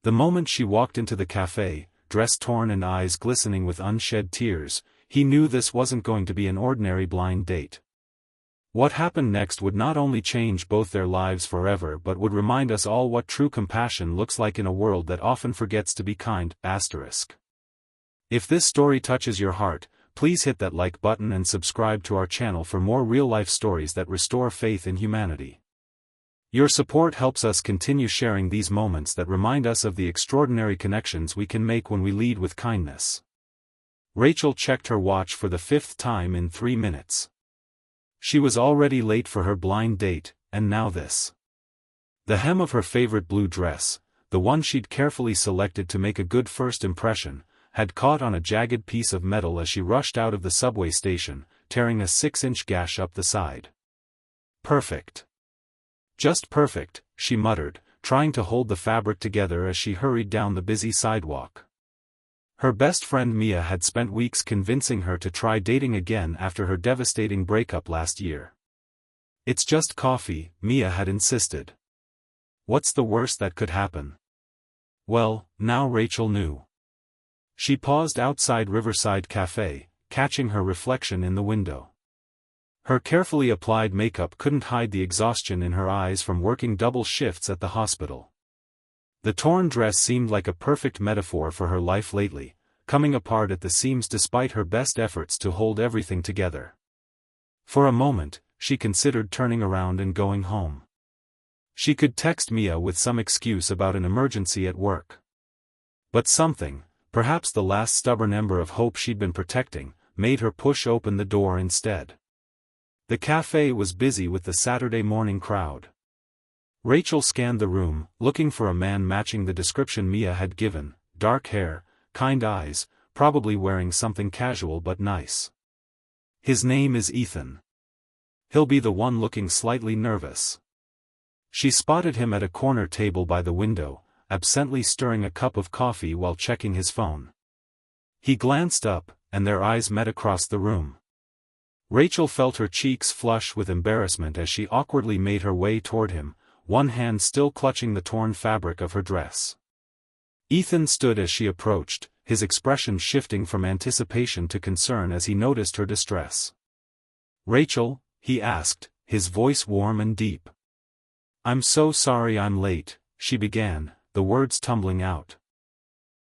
The moment she walked into the café, dress torn and eyes glistening with unshed tears, he knew this wasn't going to be an ordinary blind date. What happened next would not only change both their lives forever but would remind us all what true compassion looks like in a world that often forgets to be kind. If this story touches your heart, please hit that like button and subscribe to our channel for more real-life stories that restore faith in humanity. Your support helps us continue sharing these moments that remind us of the extraordinary connections we can make when we lead with kindness. Rachel checked her watch for the 5th time in 3 minutes. She was already late for her blind date, and now this. The hem of her favorite blue dress, the one she'd carefully selected to make a good first impression, had caught on a jagged piece of metal as she rushed out of the subway station, tearing a 6-inch gash up the side. Perfect. Just perfect, she muttered, trying to hold the fabric together as she hurried down the busy sidewalk. Her best friend Mia had spent weeks convincing her to try dating again after her devastating breakup last year. It's just coffee, Mia had insisted. What's the worst that could happen? Well, now Rachel knew. She paused outside Riverside Cafe, catching her reflection in the window. Her carefully applied makeup couldn't hide the exhaustion in her eyes from working double shifts at the hospital. The torn dress seemed like a perfect metaphor for her life lately, coming apart at the seams despite her best efforts to hold everything together. For a moment, she considered turning around and going home. She could text Mia with some excuse about an emergency at work. But something, perhaps the last stubborn ember of hope she'd been protecting, made her push open the door instead. The cafe was busy with the Saturday morning crowd. Rachel scanned the room, looking for a man matching the description Mia had given: dark hair, kind eyes, probably wearing something casual but nice. His name is Ethan. He'll be the one looking slightly nervous. She spotted him at a corner table by the window, absently stirring a cup of coffee while checking his phone. He glanced up, and their eyes met across the room. Rachel felt her cheeks flush with embarrassment as she awkwardly made her way toward him, one hand still clutching the torn fabric of her dress. Ethan stood as she approached, his expression shifting from anticipation to concern as he noticed her distress. "Rachel?" he asked, his voice warm and deep. "I'm so sorry I'm late," she began, the words tumbling out.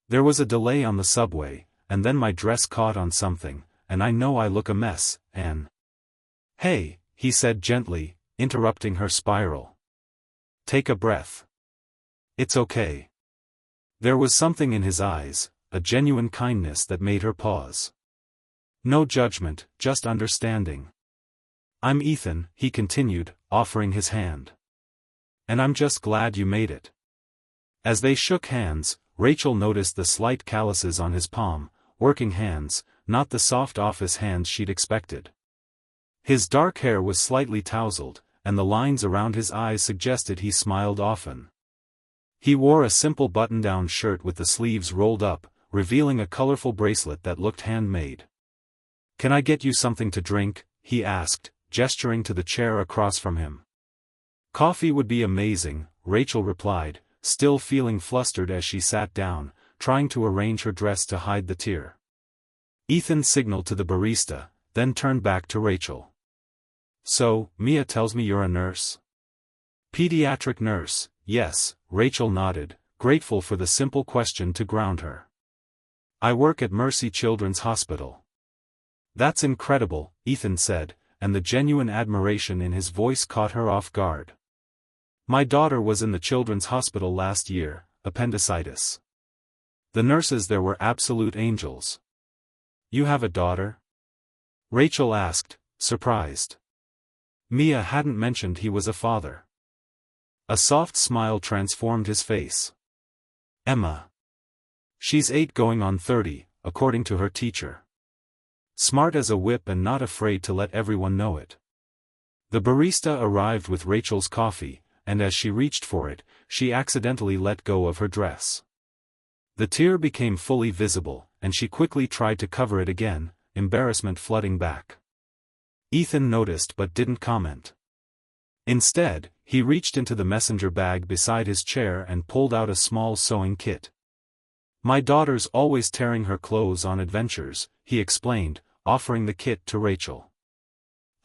"There was a delay on the subway, and then my dress caught on something, and I know I look a mess, and—" "Hey," he said gently, interrupting her spiral. "Take a breath. It's okay." There was something in his eyes, a genuine kindness that made her pause. No judgment, just understanding. "I'm Ethan," he continued, offering his hand. "And I'm just glad you made it." As they shook hands, Rachel noticed the slight calluses on his palm, working hands, not the soft office hands she'd expected. His dark hair was slightly tousled, and the lines around his eyes suggested he smiled often. He wore a simple button-down shirt with the sleeves rolled up, revealing a colorful bracelet that looked handmade. "Can I get you something to drink?" he asked, gesturing to the chair across from him. "Coffee would be amazing," Rachel replied, still feeling flustered as she sat down, trying to arrange her dress to hide the tear. Ethan signaled to the barista, then turned back to Rachel. "So, Mia tells me you're a nurse?" "Pediatric nurse, yes," Rachel nodded, grateful for the simple question to ground her. "I work at Mercy Children's Hospital." "That's incredible," Ethan said, and the genuine admiration in his voice caught her off guard. "My daughter was in the children's hospital last year, appendicitis. The nurses there were absolute angels." "You have a daughter?" Rachel asked, surprised. Mia hadn't mentioned he was a father. A soft smile transformed his face. "Emma. She's 8 going on 30, according to her teacher. Smart as a whip and not afraid to let everyone know it." The barista arrived with Rachel's coffee, and as she reached for it, she accidentally let go of her dress. The tear became fully visible, and she quickly tried to cover it again, embarrassment flooding back. Ethan noticed but didn't comment. Instead, he reached into the messenger bag beside his chair and pulled out a small sewing kit. "My daughter's always tearing her clothes on adventures," he explained, offering the kit to Rachel.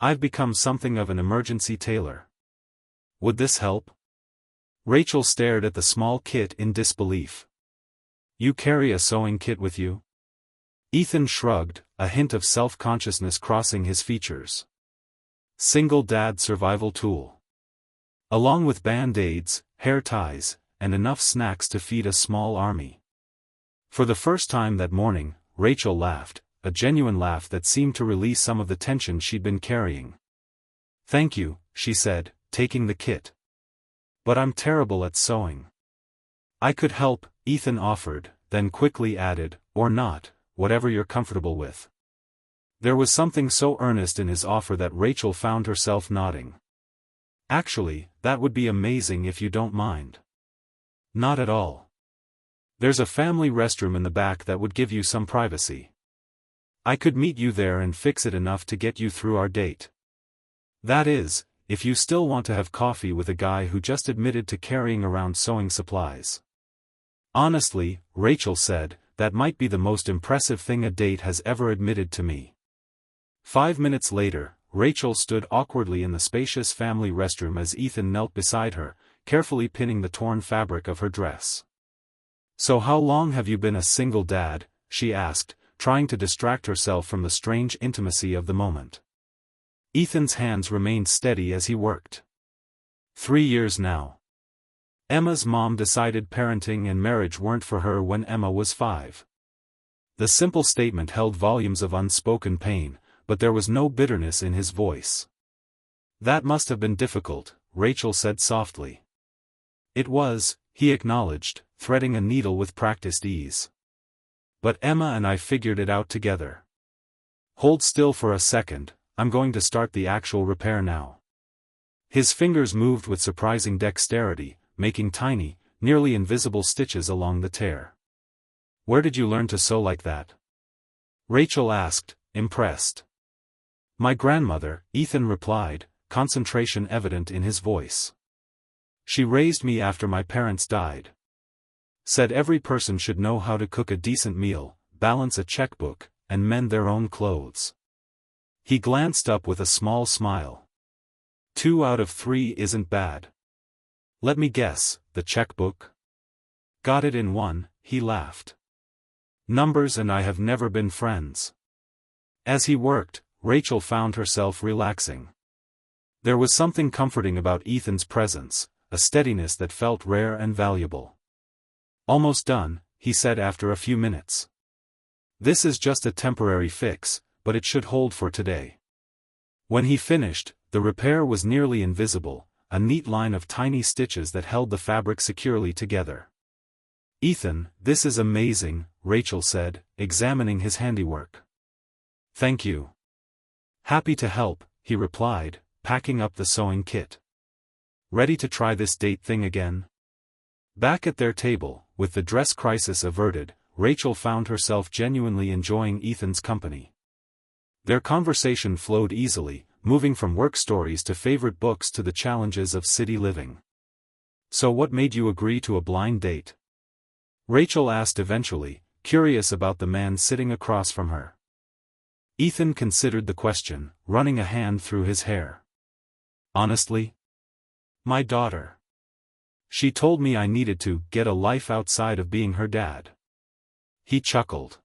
"I've become something of an emergency tailor. Would this help?" Rachel stared at the small kit in disbelief. "You carry a sewing kit with you?" Ethan shrugged, a hint of self-consciousness crossing his features. "Single dad survival tool. Along with band-aids, hair ties, and enough snacks to feed a small army." For the first time that morning, Rachel laughed, a genuine laugh that seemed to release some of the tension she'd been carrying. "Thank you," she said, taking the kit. "But I'm terrible at sewing." "I could help," Ethan offered, then quickly added, "or not, whatever you're comfortable with." There was something so earnest in his offer that Rachel found herself nodding. "Actually, that would be amazing if you don't mind." "Not at all. There's a family restroom in the back that would give you some privacy. I could meet you there and fix it enough to get you through our date. That is, if you still want to have coffee with a guy who just admitted to carrying around sewing supplies." "Honestly," Rachel said, "that might be the most impressive thing a date has ever admitted to me." 5 minutes later, Rachel stood awkwardly in the spacious family restroom as Ethan knelt beside her, carefully pinning the torn fabric of her dress. "So how long have you been a single dad?" she asked, trying to distract herself from the strange intimacy of the moment. Ethan's hands remained steady as he worked. 3 years now. Emma's mom decided parenting and marriage weren't for her when Emma was 5. The simple statement held volumes of unspoken pain, but there was no bitterness in his voice. "That must have been difficult," Rachel said softly. "It was," he acknowledged, threading a needle with practiced ease. "But Emma and I figured it out together. Hold still for a second, I'm going to start the actual repair now." His fingers moved with surprising dexterity, making tiny, nearly invisible stitches along the tear. "Where did you learn to sew like that?" Rachel asked, impressed. "My grandmother," Ethan replied, concentration evident in his voice. "She raised me after my parents died. Said every person should know how to cook a decent meal, balance a checkbook, and mend their own clothes." He glanced up with a small smile. 2 out of 3 isn't bad. "Let me guess, the checkbook?" "Got it in one," he laughed. "Numbers and I have never been friends." As he worked, Rachel found herself relaxing. There was something comforting about Ethan's presence, a steadiness that felt rare and valuable. "Almost done," he said after a few minutes. "This is just a temporary fix, but it should hold for today." When he finished, the repair was nearly invisible, a neat line of tiny stitches that held the fabric securely together. "Ethan, this is amazing," Rachel said, examining his handiwork. "Thank you." "Happy to help," he replied, packing up the sewing kit. "Ready to try this date thing again?" Back at their table, with the dress crisis averted, Rachel found herself genuinely enjoying Ethan's company. Their conversation flowed easily, moving from work stories to favorite books to the challenges of city living. "So what made you agree to a blind date?" Rachel asked eventually, curious about the man sitting across from her. Ethan considered the question, running a hand through his hair. "Honestly? My daughter. She told me I needed to get a life outside of being her dad." He chuckled.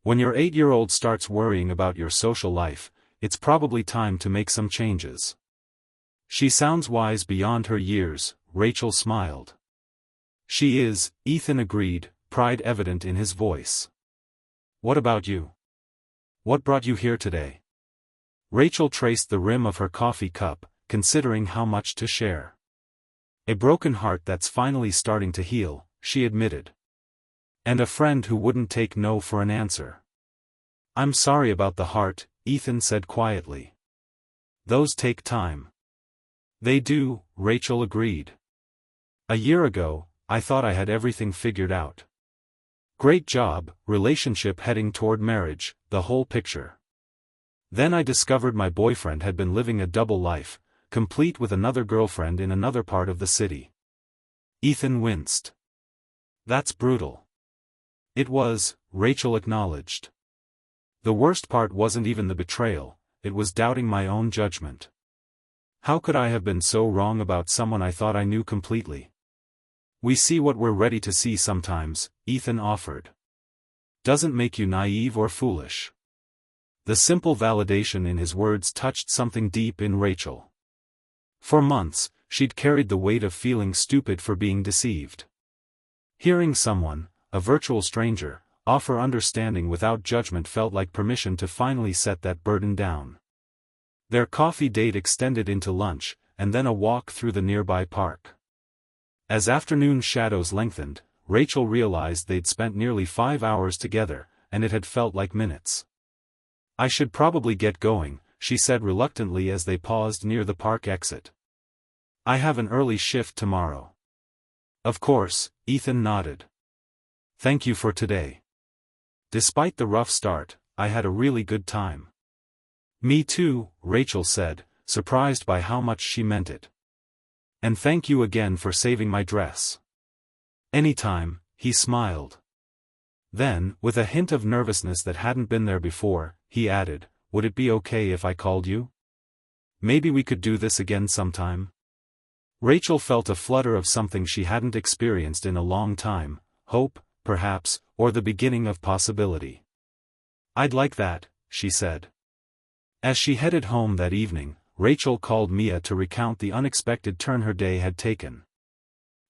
"When your 8-year-old starts worrying about your social life, it's probably time to make some changes." "She sounds wise beyond her years," Rachel smiled. "She is," Ethan agreed, pride evident in his voice. "What about you? What brought you here today?" Rachel traced the rim of her coffee cup, considering how much to share. "A broken heart that's finally starting to heal," she admitted. "And a friend who wouldn't take no for an answer." "I'm sorry about the heart," Ethan said quietly. "Those take time." "They do," Rachel agreed. "A year ago, I thought I had everything figured out. Great job, relationship heading toward marriage, the whole picture. Then I discovered my boyfriend had been living a double life, complete with another girlfriend in another part of the city. Ethan winced. That's brutal. It was, Rachel acknowledged. The worst part wasn't even the betrayal, it was doubting my own judgment. How could I have been so wrong about someone I thought I knew completely? We see what we're ready to see sometimes, Ethan offered. Doesn't make you naive or foolish. The simple validation in his words touched something deep in Rachel. For months, she'd carried the weight of feeling stupid for being deceived. Hearing someone, a virtual stranger, offer understanding without judgment felt like permission to finally set that burden down. Their coffee date extended into lunch, and then a walk through the nearby park. As afternoon shadows lengthened, Rachel realized they'd spent nearly 5 hours together, and it had felt like minutes. I should probably get going, she said reluctantly as they paused near the park exit. I have an early shift tomorrow. Of course, Ethan nodded. Thank you for today. Despite the rough start, I had a really good time. Me too, Rachel said, surprised by how much she meant it. And thank you again for saving my dress. Anytime, he smiled. Then, with a hint of nervousness that hadn't been there before, he added, would it be okay if I called you? Maybe we could do this again sometime? Rachel felt a flutter of something she hadn't experienced in a long time, hope, perhaps, or the beginning of possibility. I'd like that, she said. As she headed home that evening, Rachel called Mia to recount the unexpected turn her day had taken.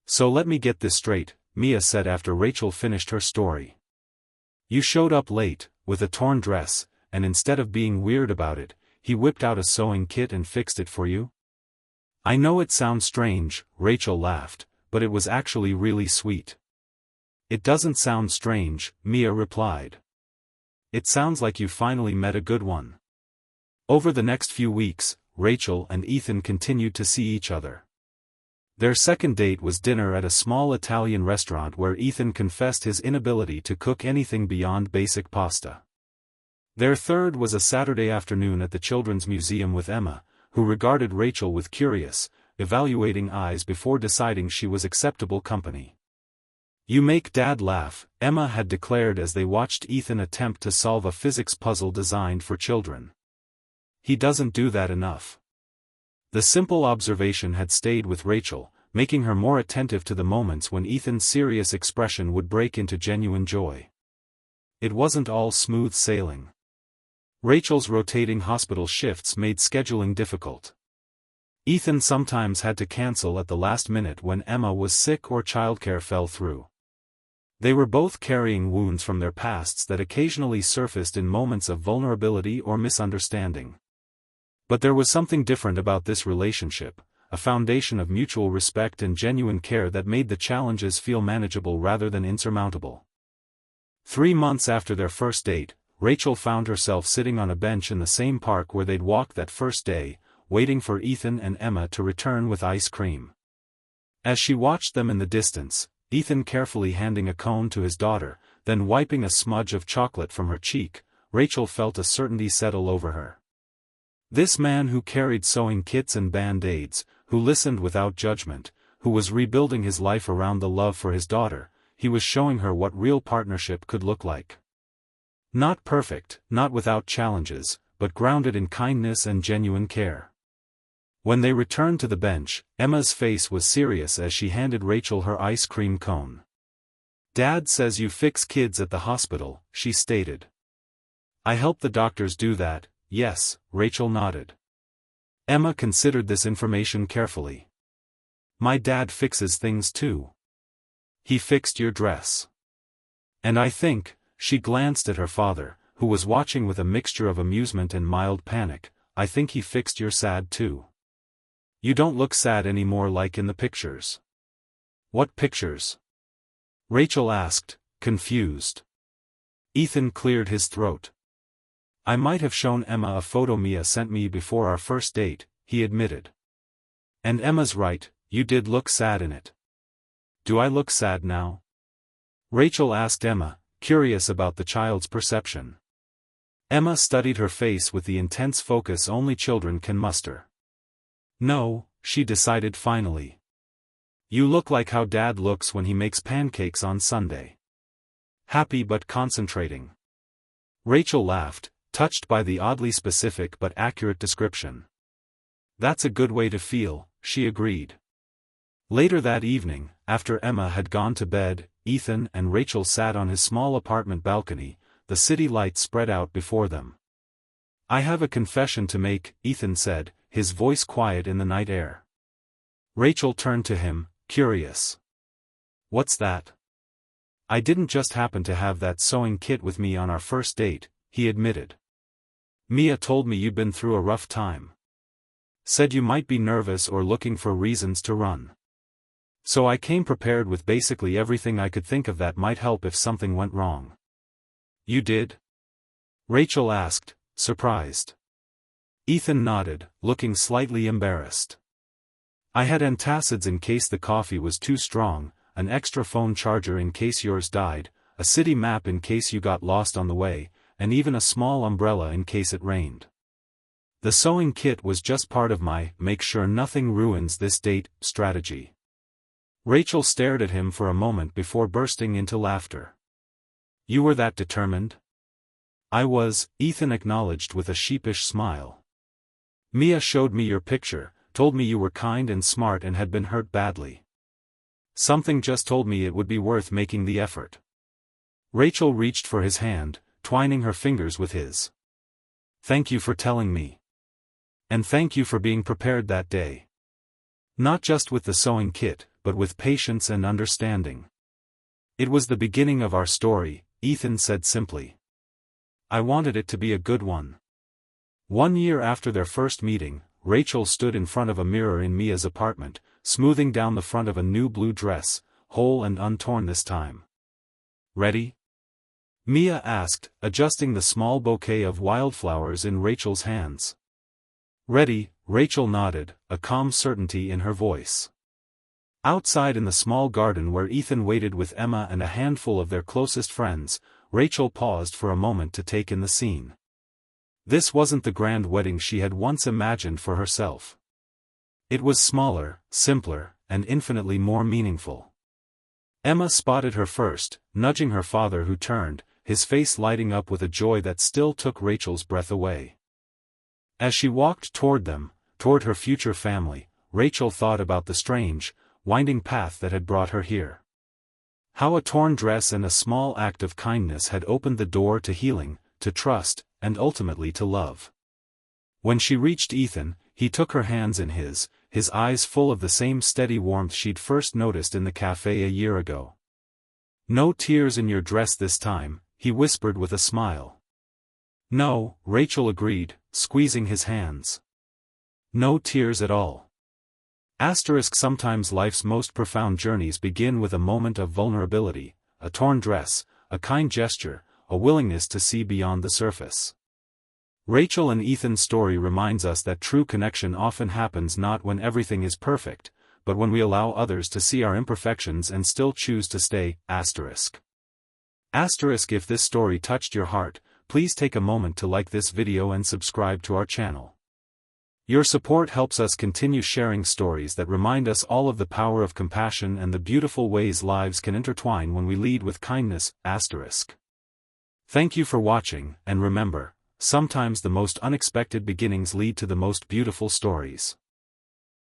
So let me get this straight, Mia said after Rachel finished her story. You showed up late, with a torn dress, and instead of being weird about it, he whipped out a sewing kit and fixed it for you? I know it sounds strange, Rachel laughed, but it was actually really sweet. It doesn't sound strange, Mia replied. It sounds like you finally met a good one. Over the next few weeks, Rachel and Ethan continued to see each other. Their second date was dinner at a small Italian restaurant where Ethan confessed his inability to cook anything beyond basic pasta. Their third was a Saturday afternoon at the Children's Museum with Emma, who regarded Rachel with curious, evaluating eyes before deciding she was acceptable company. You make Dad laugh, Emma had declared as they watched Ethan attempt to solve a physics puzzle designed for children. He doesn't do that enough. The simple observation had stayed with Rachel, making her more attentive to the moments when Ethan's serious expression would break into genuine joy. It wasn't all smooth sailing. Rachel's rotating hospital shifts made scheduling difficult. Ethan sometimes had to cancel at the last minute when Emma was sick or childcare fell through. They were both carrying wounds from their pasts that occasionally surfaced in moments of vulnerability or misunderstanding. But there was something different about this relationship, a foundation of mutual respect and genuine care that made the challenges feel manageable rather than insurmountable. 3 months after their first date, Rachel found herself sitting on a bench in the same park where they'd walked that first day, waiting for Ethan and Emma to return with ice cream. As she watched them in the distance, Ethan carefully handing a cone to his daughter, then wiping a smudge of chocolate from her cheek, Rachel felt a certainty settle over her. This man who carried sewing kits and band-aids, who listened without judgment, who was rebuilding his life around the love for his daughter, he was showing her what real partnership could look like. Not perfect, not without challenges, but grounded in kindness and genuine care. When they returned to the bench, Emma's face was serious as she handed Rachel her ice cream cone. Dad says you fix kids at the hospital, she stated. I help the doctors do that. Yes, Rachel nodded. Emma considered this information carefully. My dad fixes things too. He fixed your dress. And I think, she glanced at her father, who was watching with a mixture of amusement and mild panic, I think he fixed your sad too. You don't look sad anymore like in the pictures. What pictures? Rachel asked, confused. Ethan cleared his throat. I might have shown Emma a photo Mia sent me before our first date, he admitted. And Emma's right, you did look sad in it. Do I look sad now? Rachel asked Emma, curious about the child's perception. Emma studied her face with the intense focus only children can muster. No, she decided finally. You look like how Dad looks when he makes pancakes on Sunday. Happy but concentrating. Rachel laughed, touched by the oddly specific but accurate description. That's a good way to feel, she agreed. Later that evening, after Emma had gone to bed, Ethan and Rachel sat on his small apartment balcony, the city lights spread out before them. I have a confession to make, Ethan said, his voice quiet in the night air. Rachel turned to him, curious. What's that? I didn't just happen to have that sewing kit with me on our first date, he admitted. Mia told me you'd been through a rough time. Said you might be nervous or looking for reasons to run. So I came prepared with basically everything I could think of that might help if something went wrong. You did? Rachel asked, surprised. Ethan nodded, looking slightly embarrassed. I had antacids in case the coffee was too strong, an extra phone charger in case yours died, a city map in case you got lost on the way, and even a small umbrella in case it rained. The sewing kit was just part of my make sure nothing ruins this date strategy. Rachel stared at him for a moment before bursting into laughter. You were that determined? I was, Ethan acknowledged with a sheepish smile. Mia showed me your picture, told me you were kind and smart and had been hurt badly. Something just told me it would be worth making the effort. Rachel reached for his hand, twining her fingers with his. Thank you for telling me. And thank you for being prepared that day. Not just with the sewing kit, but with patience and understanding. It was the beginning of our story, Ethan said simply. I wanted it to be a good one. 1 year after their first meeting, Rachel stood in front of a mirror in Mia's apartment, smoothing down the front of a new blue dress, whole and untorn this time. Ready? Mia asked, adjusting the small bouquet of wildflowers in Rachel's hands. Ready, Rachel nodded, a calm certainty in her voice. Outside in the small garden where Ethan waited with Emma and a handful of their closest friends, Rachel paused for a moment to take in the scene. This wasn't the grand wedding she had once imagined for herself. It was smaller, simpler, and infinitely more meaningful. Emma spotted her first, nudging her father who turned, his face lighting up with a joy that still took Rachel's breath away. As she walked toward them, toward her future family, Rachel thought about the strange, winding path that had brought her here. How a torn dress and a small act of kindness had opened the door to healing, to trust, and ultimately to love. When she reached Ethan, he took her hands in his eyes full of the same steady warmth she'd first noticed in the café a year ago. No tears in your dress this time, he whispered with a smile. No, Rachel agreed, squeezing his hands. No tears at all. Sometimes life's most profound journeys begin with a moment of vulnerability, a torn dress, a kind gesture, a willingness to see beyond the surface. Rachel and Ethan's story reminds us that true connection often happens not when everything is perfect, but when we allow others to see our imperfections and still choose to stay. If this story touched your heart, please take a moment to like this video and subscribe to our channel. Your support helps us continue sharing stories that remind us all of the power of compassion and the beautiful ways lives can intertwine when we lead with kindness. Thank you for watching, and remember, sometimes the most unexpected beginnings lead to the most beautiful stories.